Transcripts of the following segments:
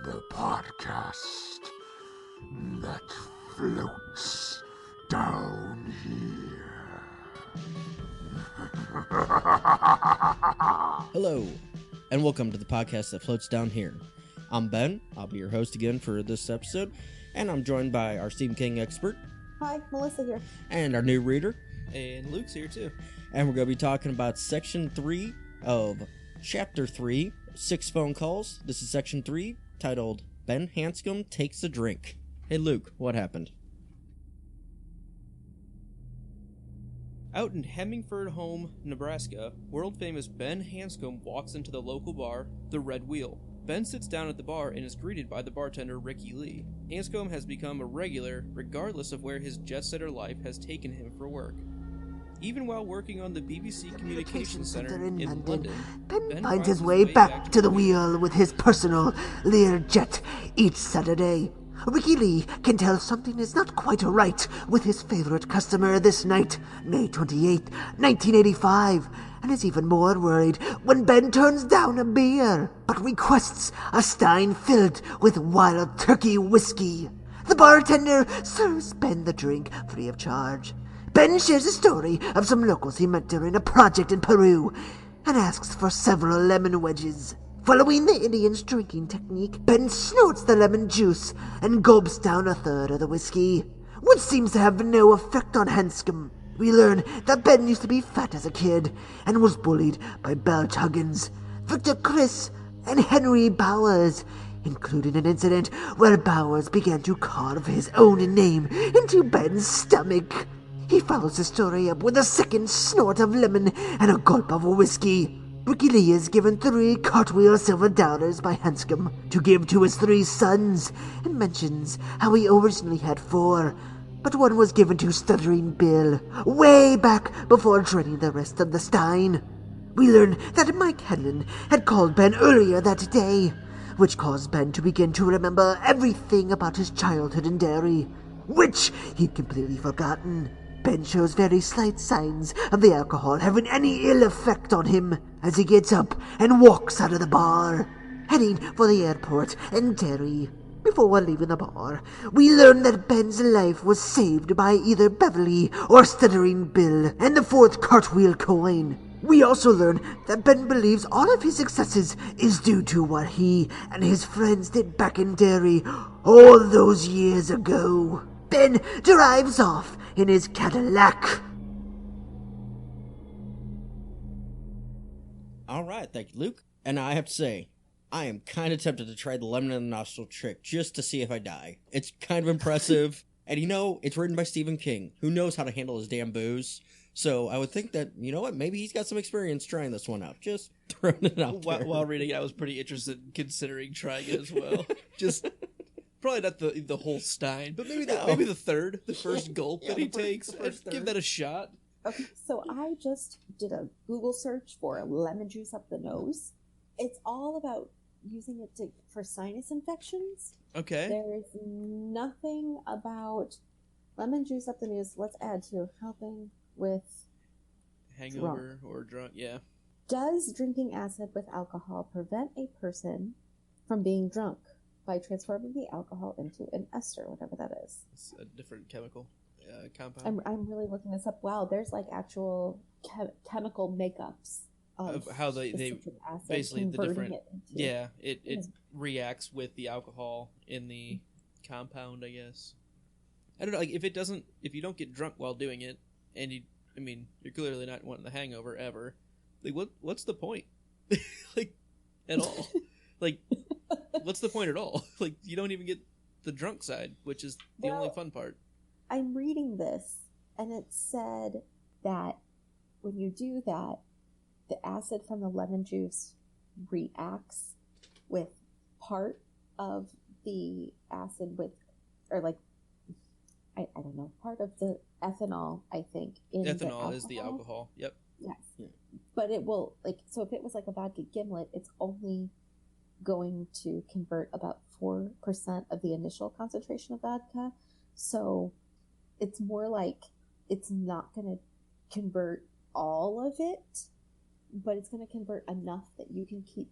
The podcast that floats down here. Hello, and welcome to the podcast that floats down here. I'm Ben. I'll be your host again for this episode, and I'm joined by our Stephen King expert. Hi, Melissa here. And our new reader. And Luke's here too. And we're going to be talking about Section 3 of Chapter 3, 6 Phone Calls. This is Section 3, titled Ben Hanscom Takes a Drink. Hey Luke, what happened? Out in Hemingford Home, Nebraska, world-famous Ben Hanscom walks into the local bar, the Red Wheel. Ben sits down at the bar and is greeted by the bartender Ricky Lee. Hanscom has become a regular, regardless of where his jet-setter life has taken him for work. Even while working on the BBC Communications Center in London, Ben finds his way back to the wheel with his personal Learjet each Saturday. Ricky Lee can tell something is not quite right with his favorite customer this night, May 28, 1985, and is even more worried when Ben turns down a beer, but requests a stein filled with Wild Turkey whiskey. The bartender serves Ben the drink free of charge. Ben shares a story of some locals he met during a project in Peru and asks for several lemon wedges. Following the Indian's drinking technique, Ben snorts the lemon juice and gulps down a third of the whiskey, which seems to have no effect on Hanscom. We learn that Ben used to be fat as a kid and was bullied by Bell Tuggins, Victor Chris, and Henry Bowers, including an incident where Bowers began to carve his own name into Ben's stomach. He follows the story up with a second snort of lemon and a gulp of whiskey. Ricky Lee is given 3 cartwheel silver dollars by Hanscom to give to his 3 sons, and mentions how he originally had 4, but one was given to Stuttering Bill way back before draining the rest of the stein. We learn that Mike Henlon had called Ben earlier that day, which caused Ben to begin to remember everything about his childhood in Derry, which he'd completely forgotten. Ben shows very slight signs of the alcohol having any ill effect on him as he gets up and walks out of the bar, heading for the airport in Derry. Before leaving the bar, we learn that Ben's life was saved by either Beverly or Stuttering Bill and the 4th cartwheel coin. We also learn that Ben believes all of his successes is due to what he and his friends did back in Derry all those years ago. Ben drives off in his Cadillac. All right, thank you, Luke. And I have to say, I am kind of tempted to try the lemon in the nostril trick just to see if I die. It's kind of impressive. And you know, it's written by Stephen King, who knows how to handle his damn booze. So I would think that, you know what, maybe he's got some experience trying this one out. Just throwing it out there. While reading it, I was pretty interested in considering trying it as well. Just probably not the whole stein, but maybe the first gulp that he takes. Give that a shot. Okay, so I just did a Google search for lemon juice up the nose. It's all about using it for sinus infections. Okay. There is nothing about lemon juice up the nose. Let's add to helping with hangover or drunk. Yeah. Does drinking acid with alcohol prevent a person from being drunk by transforming the alcohol into an ester, whatever that is? It's a different chemical compound. I'm really looking this up. Wow, there's like actual chemical makeups of how they acid, basically the different it it reacts with the alcohol in the compound, I guess. I don't know, like if you don't get drunk while doing it, and you're clearly not wanting the hangover ever. Like what's the point? Like at all? Like what's the point at all? Like you don't even get the drunk side, which is the only fun part. I'm reading this, and it said that when you do that, the acid from the lemon juice reacts with part of the acid I don't know, part of the ethanol, I think. Ethanol is the alcohol. Yep. Yes. Yeah. But it will, so if it was like a vodka gimlet, it's only going to convert about 4% of the initial concentration of vodka. So it's more like it's not going to convert all of it, but it's going to convert enough that you can keep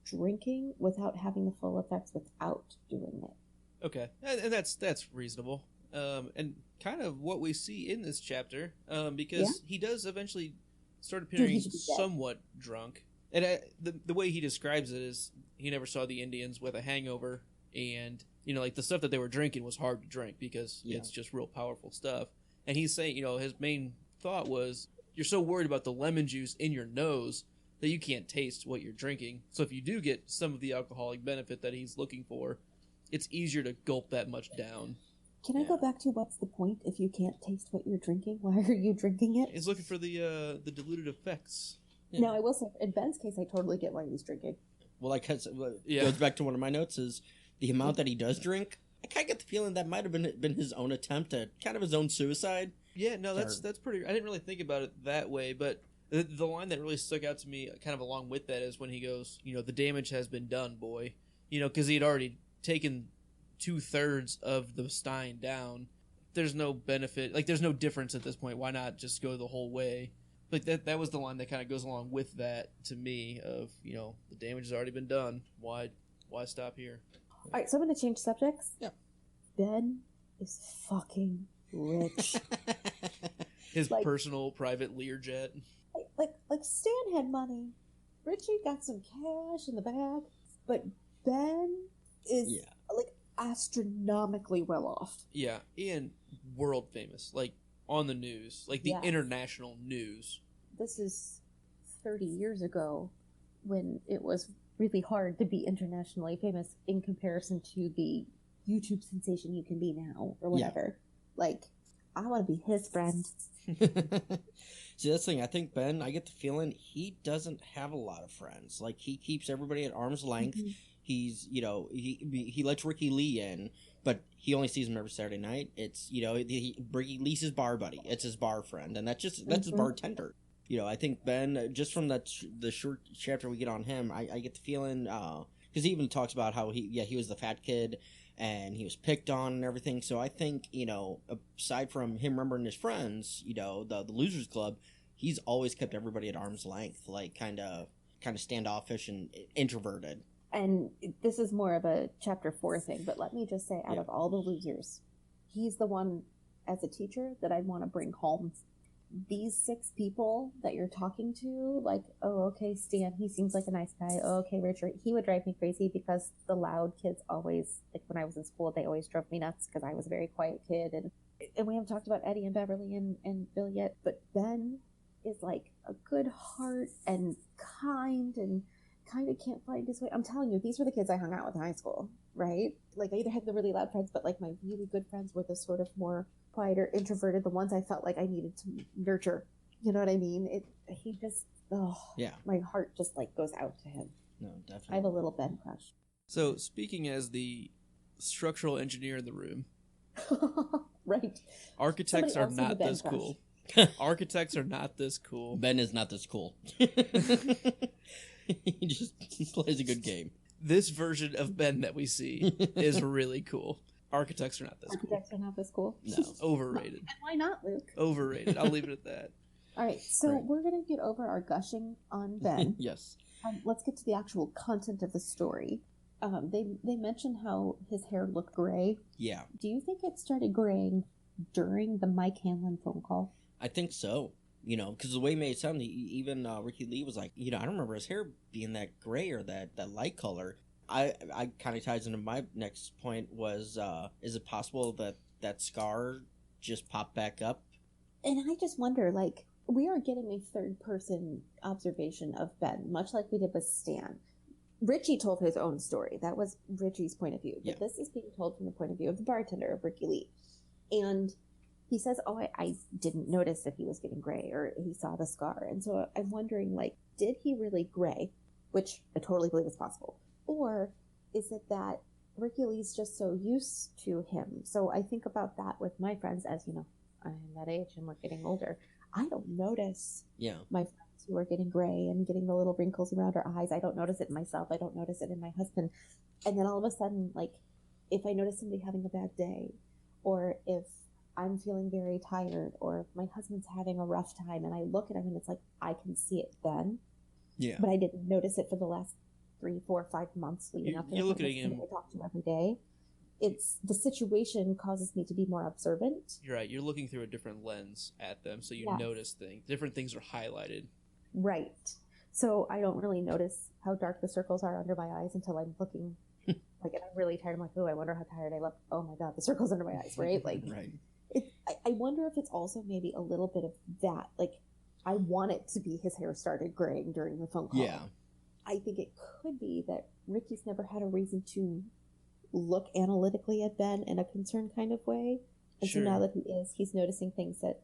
drinking without having the full effects without doing it. Okay, and that's reasonable. And kind of what we see in this chapter, because he does eventually start appearing somewhat drunk. And the way he describes it is he never saw the Indians with a hangover, and like the stuff that they were drinking was hard to drink because it's just real powerful stuff. And he's saying, his main thought was, you're so worried about the lemon juice in your nose that you can't taste what you're drinking. So if you do get some of the alcoholic benefit that he's looking for, it's easier to gulp that much down. Can I go back to what's the point if you can't taste what you're drinking? Why are you drinking it? He's looking for the diluted effects. Yeah. Now, I will say, in Ben's case, I totally get why he's drinking. Well, goes back to one of my notes is the amount that he does drink. I kind of get the feeling that might have been his own attempt at kind of his own suicide. Yeah, no, that's pretty... I didn't really think about it that way, but the line that really stuck out to me kind of along with that is when he goes, the damage has been done, boy. Because he had already taken 2/3 of the Stein down. There's no benefit, there's no difference at this point. Why not just go the whole way? Like that was the line that kind of goes along with that to me of, the damage has already been done. Why stop here? All right, so I'm going to change subjects. Yeah. Ben is fucking rich. His personal private Learjet. Like Stan had money. Richie got some cash in the bag, but Ben is astronomically well off. Yeah, and world famous, on the news, the international news. This is 30 years ago when it was really hard to be internationally famous in comparison to the YouTube sensation you can be now or whatever. Yeah. I want to be his friend. See, that's the thing. I think Ben, I get the feeling he doesn't have a lot of friends. He keeps everybody at arm's length. Mm-hmm. He's, he lets Ricky Lee in, but he only sees him every Saturday night. It's, Ricky Lee's his bar buddy. It's his bar friend, and that's his bartender. I think Ben, just from the short chapter we get on him, I get the feeling, because he even talks about how he was the fat kid, and he was picked on and everything. So I think, aside from him remembering his friends, the Losers Club, he's always kept everybody at arm's length, kind of standoffish and introverted. And this is more of a chapter 4 thing, but let me just say, out of all the losers, he's the one, as a teacher, that I'd want to bring home. These 6 people that you're talking to, oh, okay, Stan, he seems like a nice guy. Oh, okay, Richard, he would drive me crazy because the loud kids always, when I was in school, they always drove me nuts because I was a very quiet kid. And we haven't talked about Eddie and Beverly and Bill yet, but Ben is a good heart and kind and kind of can't find his way. I'm telling you, these were the kids I hung out with in high school, right? I either had the really loud friends, but my really good friends were the sort of more quieter, introverted, the ones I felt like I needed to nurture. You know what I mean? My heart just goes out to him. No, definitely. I have a little Ben crush. So, speaking as the structural engineer in the room, right? Architects are not this cool. Architects are not this cool. Ben is not this cool. He just plays a good game. This version of Ben that we see is really cool. Architects are not this cool. Architects are not this cool? No, overrated. And why not, Luke? Overrated. I'll leave it at that. All right, so we're going to get over our gushing on Ben. Yes. Let's get to the actual content of the story. They mentioned how his hair looked gray. Yeah. Do you think it started graying during the Mike Hanlon phone call? I think so. Because the way he made it sound, even Ricky Lee was like, I don't remember his hair being that gray or that light color. I kind of ties into my next point was, is it possible that scar just popped back up? And I just wonder, we are getting a third-person observation of Ben, much like we did with Stan. Richie told his own story. That was Richie's point of view. But this is being told from the point of view of the bartender, of Ricky Lee. And he says, I didn't notice that he was getting gray, or he saw the scar. And so I'm wondering, did he really gray? Which I totally believe is possible. Or is it that Ricky Lee's just so used to him? So I think about that with my friends, as I'm that age and we're getting older. I don't notice my friends who are getting gray and getting the little wrinkles around our eyes. I don't notice it in myself. I don't notice it in my husband. And then all of a sudden, if I notice somebody having a bad day, or if I'm feeling very tired, or if my husband's having a rough time, and I look at him and it's I can see it then. Yeah. But I didn't notice it for the last 3, 4, 5 months leading up to you're the looking at conversation him. that I talk to him every day. It's the situation causes me to be more observant. You're right. You're looking through a different lens at them, so you Yes. notice things. Different things are highlighted. Right. So I don't really notice how dark the circles are under my eyes until I'm looking, like, and I'm really tired. I'm like, oh, I wonder how tired I look. Oh my God, the circles under my eyes, right? Like, Right. I wonder if it's also maybe a little bit of that. Like, I want it to be his hair started graying during the phone call. Yeah. I think it could be that Ricky's never had a reason to look analytically at Ben in a concerned kind of way. And Sure. so now that he's noticing things that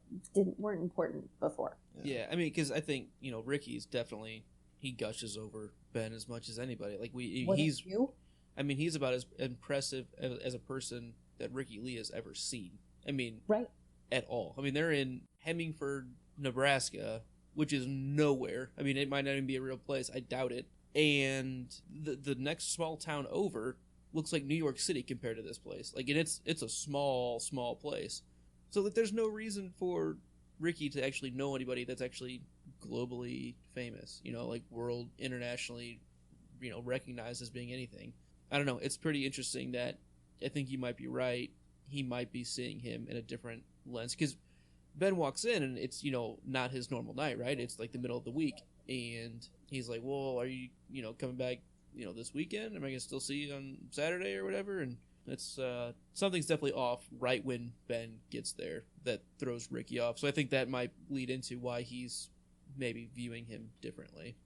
weren't important before. Yeah, I mean, because I think Ricky's definitely he gushes over Ben as much as anybody. Like he's he's about as impressive as a person that Ricky Lee has ever seen. I mean, right at all. I mean, they're in Hemingford, Nebraska, which is nowhere. I mean, it might not even be a real place. I doubt it. And the next small town over looks like New York City compared to this place. Like, and it's a small place. So that there's no reason for Ricky to actually know anybody that's actually globally famous, like world, internationally, recognized as being anything. I don't know. It's pretty interesting that I think you might be right. He might be seeing him in a different lens because Ben walks in and it's, not his normal night, right? It's like the middle of the week. And he's like, well, are you, coming back, this weekend? Am I going to still see you on Saturday or whatever? And it's, something's definitely off right when Ben gets there that throws Ricky off. So I think that might lead into why he's maybe viewing him differently.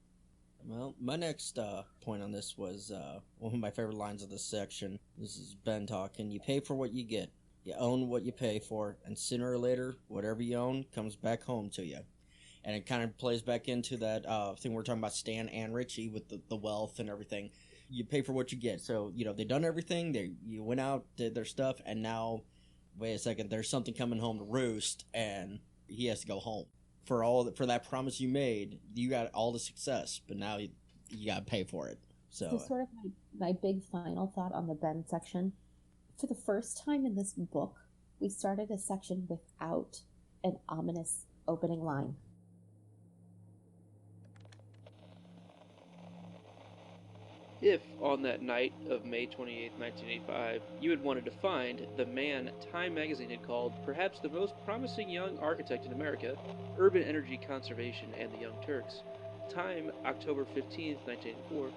Well, my next point on this was one of my favorite lines of this section. This is Ben talking. You pay for what you get. You own what you pay for, and sooner or later, whatever you own comes back home to you. And it kind of plays back into that thing we were talking about Stan and Richie with the wealth and everything. You pay for what you get. So, they've done everything. You went out, did their stuff, and now, wait a second, there's something coming home to roost, and he has to go home. For that promise you made, you got all the success, but now you got to pay for it. So sort of my big final thought on the Ben section. For the first time in this book, we started a section without an ominous opening line. If, on that night of May 28, 1985, you had wanted to find the man Time magazine had called perhaps the most promising young architect in America, urban energy conservation, and the Young Turks, Time, October 15, 1984,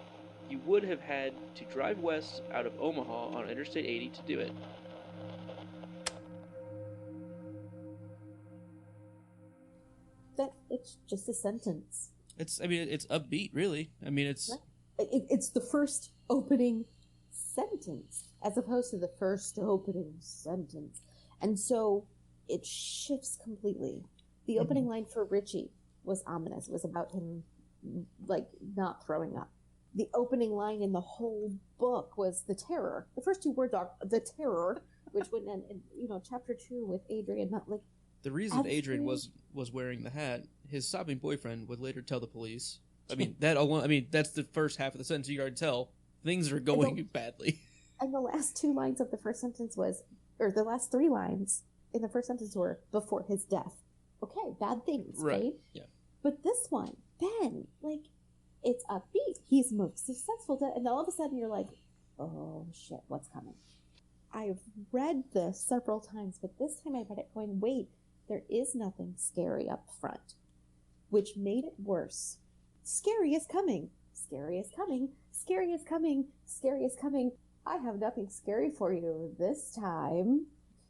you would have had to drive west out of Omaha on Interstate 80 to do it. It's just a sentence. It's upbeat, really. I mean, it's... Right. It's the first opening sentence as opposed to the first opening sentence. And so it shifts completely. The opening line for Richie was ominous. It was about him, like, not throwing up. The opening line in the whole book was the terror. The first two words are the terror, which would end in, chapter 2 with Adrian, not like... The reason Adrian was wearing the hat, his sobbing boyfriend would later tell the police. I mean, that's the first half of the sentence. You can already tell things are going badly. And the last two lines of the first sentence the last three lines in the first sentence were before his death. Okay, bad things, right? Yeah. But this one, Ben, like, it's upbeat. He's most successful. And all of a sudden you're like, oh shit, what's coming? I've read this several times, but this time I read it going, wait, there is nothing scary up front, which made it worse. Scary is coming. Scary is coming. Scary is coming. Scary is coming. I have nothing scary for you this time.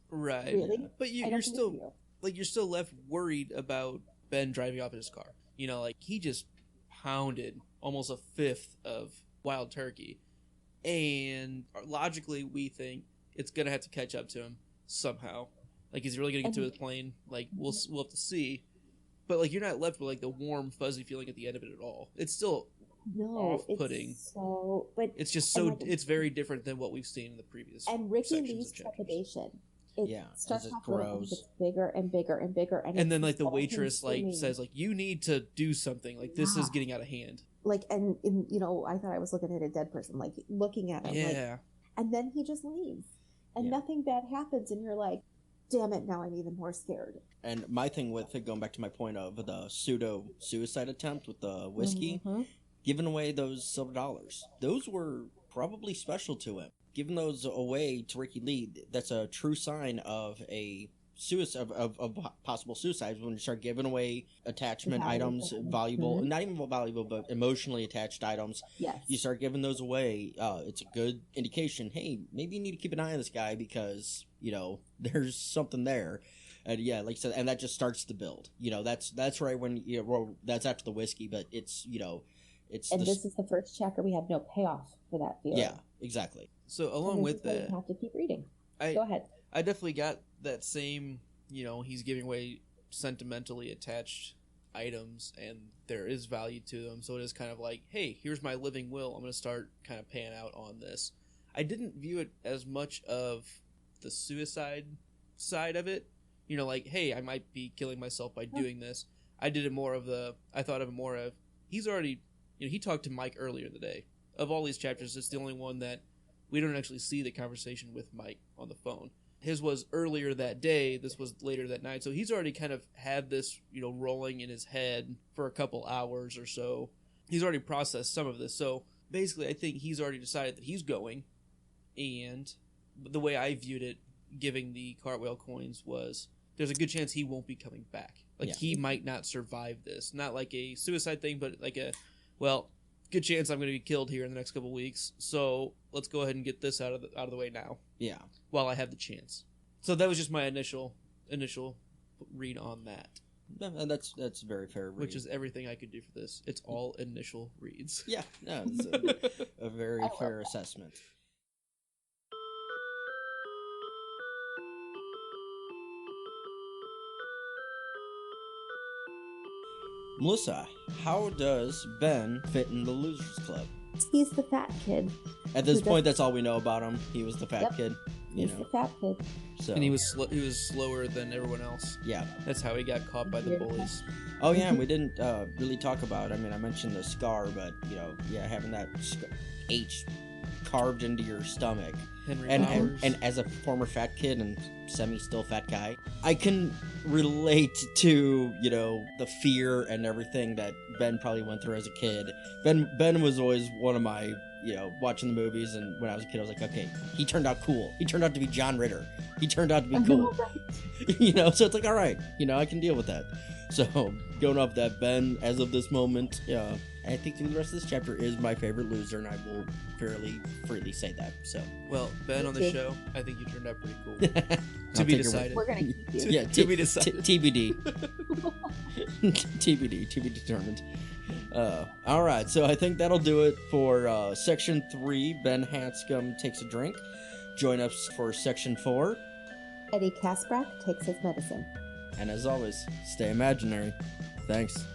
Right. Really? But you're still you're still left worried about Ben driving off in his car. He just pounded almost a fifth of wild turkey. And logically we think it's going to have to catch up to him somehow. Like, is he really going to get to his plane? Like, we'll have to see. But, you're not left with, the warm, fuzzy feeling at the end of it at all. It's still off-putting. It's just it's very different than what we've seen in the previous And Ricky Lee's trepidation. It starts it off grows. It's bigger and bigger and bigger. And then, the waitress, says, you need to do something. This is getting out of hand. I thought I was looking at a dead person, looking at him. Yeah. And then he just leaves. And nothing bad happens, and you're like, damn it, now I'm even more scared. And my thing with it, going back to my point of the pseudo-suicide attempt with the whiskey, giving away those silver dollars. Those were probably special to him. Giving those away to Ricky Lee, that's a true sign of a suicide, of possible suicides, when you start giving away attachment items, valuable, not even valuable, but emotionally attached items. Yes. You start giving those away, it's a good indication, hey, maybe you need to keep an eye on this guy because, there's something there. And yeah, like I said, and that just starts to build. That's right when, that's after the whiskey, but it's, it's... And this is the first chapter. We have no payoff for that feeling. Yeah, exactly. So along with that... You have to keep reading. Go ahead. I definitely got that same, he's giving away sentimentally attached items, and there is value to them. So it is kind of like, hey, here's my living will. I'm going to start kind of paying out on this. I didn't view it as much of the suicide side of it. Like, hey, I might be killing myself by doing this. I thought of it more of, he's already, he talked to Mike earlier in the day. Of all these chapters, it's the only one that we don't actually see the conversation with Mike on the phone. His was earlier that day, this was later that night. So he's already kind of had this, rolling in his head for a couple hours or so. He's already processed some of this. So basically, I think he's already decided that he's going. And the way I viewed it, giving the cartwheel coins, was there's a good chance he won't be coming back. He might not survive this. Not like a suicide thing, but like good chance I'm going to be killed here in the next couple of weeks. So let's go ahead and get this out of the way now. Yeah. While I have the chance. So that was just my initial read on that. And that's very fair read. Which is everything I could do for this. It's all initial reads. Yeah. No, it's a very fair assessment. Melissa, how does Ben fit in the Losers Club? He's the fat kid. At this point, that's all we know about him. He was the fat kid. He's the fat kid. So. And he was slower than everyone else. Yeah. That's how he got caught by the bullies. Oh, yeah, and we didn't really talk about, I mentioned the scar, but, having that H carved into your stomach. And as a former fat kid and semi-still fat guy, I can relate to, the fear and everything that Ben probably went through as a kid. Ben was always one of my, watching the movies, and when I was a kid, I was like, okay, he turned out cool. He turned out to be John Ritter. He turned out to be cool. So it's like, all right, I can deal with that. So, going off that, Ben, as of this moment, I think the rest of this chapter is my favorite loser, and I will fairly freely say that. So, well, Ben on the show, I think you turned out pretty cool. To be decided. We're gonna keep you. Yeah, to be decided. TBD. TBD. To be determined. All right, so I think that'll do it for Section 3. Ben Hanscom takes a drink. Join us for Section 4. Eddie Kasprak takes his medicine. And as always, stay imaginary. Thanks.